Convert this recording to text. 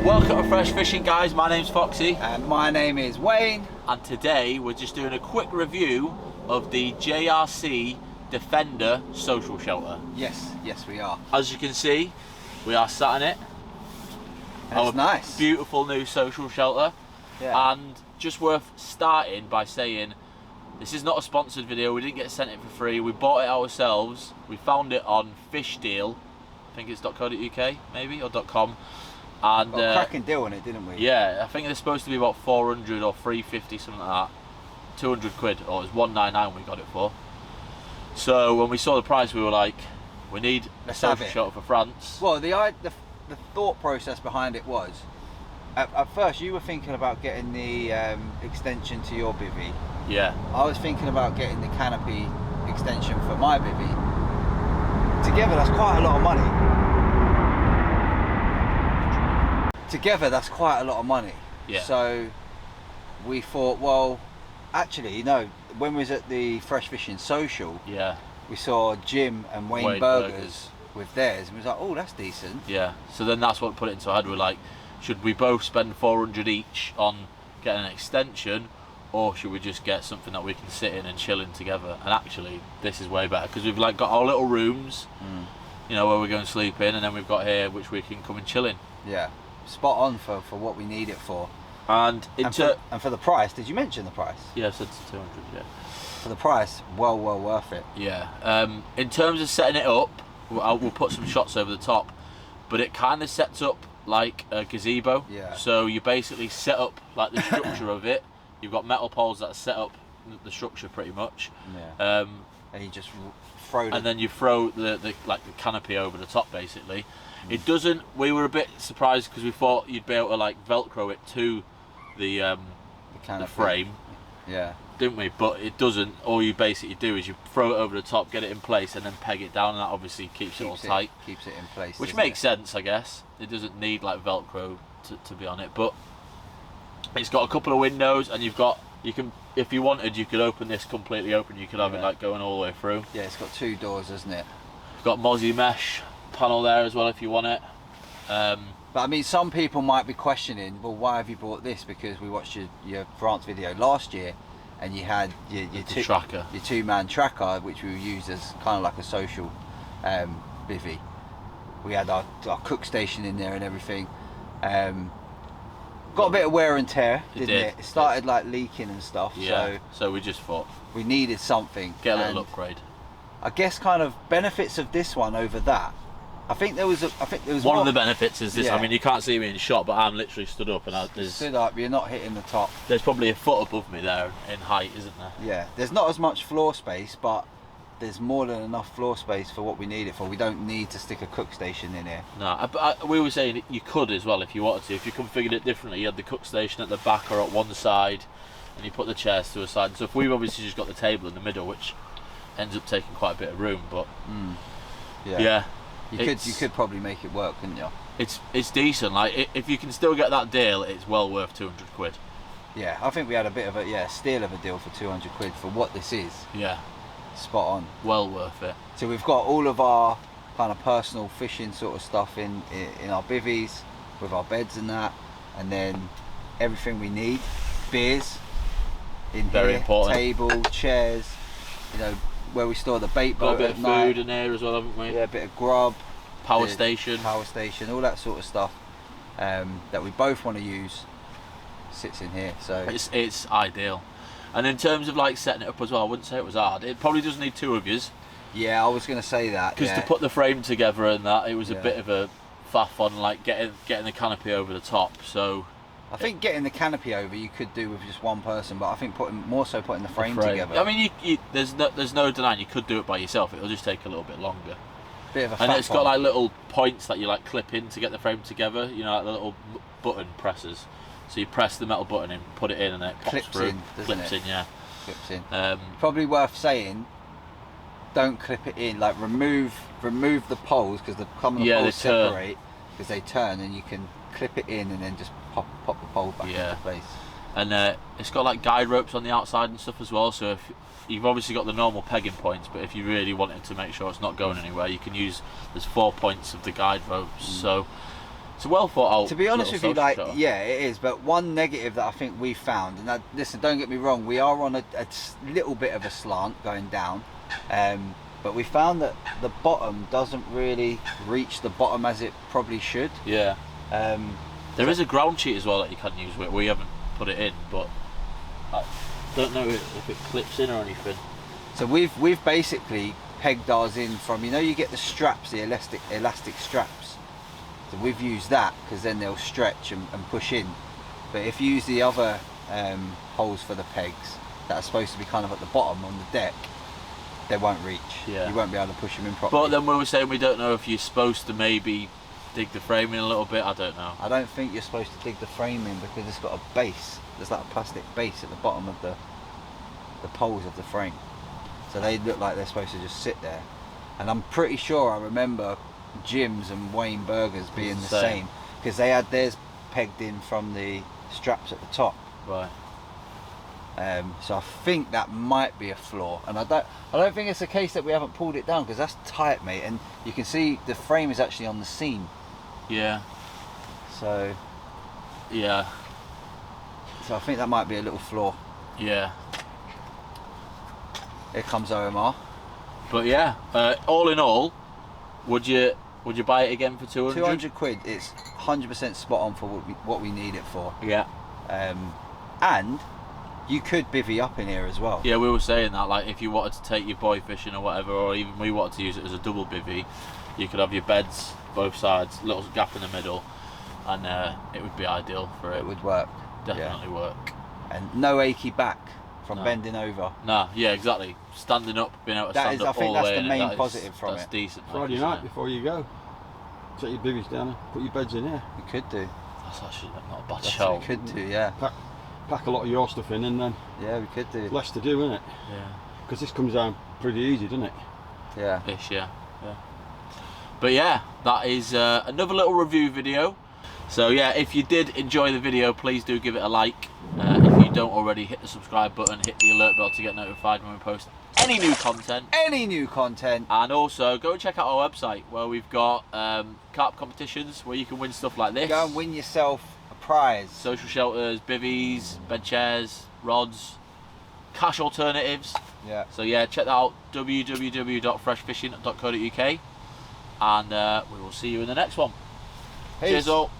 Welcome to Fresh Fishing, guys. My name's Foxy. And my name is Wayne. And today we're just doing a quick review of the JRC Defender Social Shelter. Yes, we are. As you can see, we are sat in it. That's nice. Beautiful new social shelter. Yeah. And just worth starting by saying, this is not a sponsored video. We didn't get sent it for free. We bought it ourselves. We found it on Fish Deal. I think it's .co.uk maybe, or .com. And got a cracking deal on it, didn't we? Yeah, I think it's supposed to be about 400 or 350, something like that. 200 quid, or it was 199 we got it for. So when we saw the price, we were like, we need a social shelter for France. Well, the thought process behind it was, at first you were thinking about getting the extension to your bivvy. Yeah. I was thinking about getting the canopy extension for my bivvy. Together, that's quite a lot of money. Yeah. So we thought, well, actually, no. When we was at the Fresh Fishing Social, yeah, we saw Jim and Wayne Burgers with theirs, and we was like, oh, that's decent. Yeah. So then that's what put it into our head. We're like, should we both spend 400 each on getting an extension, or should we just get something that we can sit in and chill in together? And actually, this is way better because we've like got our little rooms, you know, where we're going to sleep in, and then we've got here which we can come and chill in. Yeah. Spot on for what we need it for. And for the price, did you mention the price? Yeah, I said 200, yeah. For the price, well worth it. Yeah. In terms of setting it up, we'll put some shots over the top, but it kind of sets up like a gazebo. Yeah. So you basically set up like the structure of it. You've got metal poles that set up the structure pretty much. Yeah. And you just throw and then you throw the canopy over the top basically. It doesn't. We were a bit surprised because we thought you'd be able to like Velcro it to the frame. Yeah. Didn't we? But it doesn't. All you basically do is you throw it over the top, get it in place, and then peg it down, and that obviously keeps it all tight. Keeps it in place. Which makes sense, I guess. It doesn't need like Velcro to be on it, but it's got a couple of windows, and you can, if you wanted, you could open this completely open. You could have it like going all the way through. Yeah, it's got two doors, hasn't it? Got mozzie mesh panel there as well if you want it. But I mean, some people might be questioning, well, why have you bought this? Because we watched your France video last year, and you had your two-man tracker, which we used as kind of like a social bivvy. We had our cook station in there and everything. Got a bit of wear and tear, didn't it? It started like leaking and stuff. Yeah. So we just thought we needed something. Get a little upgrade. I guess kind of benefits of this one over that. I think there was one of the benefits is this. Yeah. I mean, you can't see me in shot, but I'm literally stood up, and stood up. You're not hitting the top. There's probably a foot above me there in height, isn't there? Yeah. There's not as much floor space, but there's more than enough floor space for what we need it for. We don't need to stick a cook station in here. No, we were saying you could as well if you wanted to. If you configured it differently, you had the cook station at the back or at one side, and you put the chairs to a side. So if we've obviously just got the table in the middle, which ends up taking quite a bit of room, but yeah. You could probably make it work, couldn't you? It's decent. Like if you can still get that deal, it's well worth 200 quid. Yeah, I think we had a bit of a steal of a deal for 200 quid for what this is. Yeah. Spot on. Well worth it. So we've got all of our kind of personal fishing sort of stuff in our bivvies with our beds and that, and then everything we need, beers in Very here, important. table, chairs, you know, where we store the bait Got boat a bit at of night. food in there as well, haven't we? Yeah, a bit of grub, power station, all that sort of stuff that we both want to use sits in here. So it's ideal. And in terms of like setting it up as well, I wouldn't say it was hard. It probably does need two of yous. Yeah, I was going to say that. Because to put the frame together and that, it was a bit of a faff on like getting the canopy over the top. So I think getting the canopy over you could do with just one person, but I think putting the frame together. I mean, there's no denying you could do it by yourself. It'll just take a little bit longer. Bit of a and it's got like little points that you like clip in to get the frame together. You know, like the little button presses. So you press the metal button in, put it in, and then it pops clips through. Clips in. Probably worth saying, don't clip it in. Like remove the poles, because the poles separate because they turn, and you can clip it in and then just pop the pole back into place. And it's got like guide ropes on the outside and stuff as well. So if you've obviously got the normal pegging points, but if you really wanted to make sure it's not going anywhere, you can use. There's 4 points of the guide ropes. So It's a well thought out. To be honest with you, like, shelter. yeah, it is. But one negative that I think we found, and that, listen, don't get me wrong, we are on a little bit of a slant going down, but we found that the bottom doesn't really reach the bottom as it probably should. Yeah. There is a ground sheet as well that you can use. We haven't put it in, but I don't know if it clips in or anything. So we've basically pegged ours in from, you know, you get the straps, the elastic straps. So we've used that because then they'll stretch and push in. But if you use the other holes for the pegs that are supposed to be kind of at the bottom on the deck, they won't reach. Yeah. You won't be able to push them in properly. But then we were saying we don't know if you're supposed to maybe dig the frame in a little bit. I don't know. I don't think you're supposed to dig the frame in because it's got a base. There's like a plastic base at the bottom of the poles of the frame. So they look like they're supposed to just sit there. And I'm pretty sure I remember Jim's and Wayne Burgers being the same because they had theirs pegged in from the straps at the top. Right. So I think that might be a flaw, and I don't think it's a case that we haven't pulled it down because that's tight, mate. And you can see the frame is actually on the seam. Yeah. So. Yeah. So I think that might be a little flaw. Yeah. Here comes OMR. But yeah, all in all, would you buy it again for 200? 200 quid. It's 100% spot on for what we need it for. Yeah. And you could bivvy up in here as well. Yeah, we were saying that, like, if you wanted to take your boy fishing or whatever, or even we wanted to use it as a double bivvy, you could have your beds both sides, little gap in the middle, and it would be ideal for it. It would work. Definitely work. And no achy back from bending over. No, yeah, exactly. Standing up, being able to stand up all the way. I think that's the main positive from it. That's decent. Friday night before you go, take your bivvies down and put your beds in here. You could do. That's actually not a bad That's show. what we could do, yeah. Pack a lot of your stuff in and then Yeah, we could do. less to do, isn't it? Yeah. Because this comes down pretty easy, doesn't it? Yeah. Ish, yeah. But yeah, that is another little review video. So yeah, if you did enjoy the video, please do give it a like. If you don't already, hit the subscribe button, hit the alert bell to get notified when we post any new content. And also go and check out our website where we've got carp competitions where you can win stuff like this. Go and win yourself a prize. Social shelters, bivvies, bed chairs, rods, cash alternatives. Yeah. So yeah, check that out, www.freshfishing.co.uk, and we will see you in the next one. Peace. Cheers all.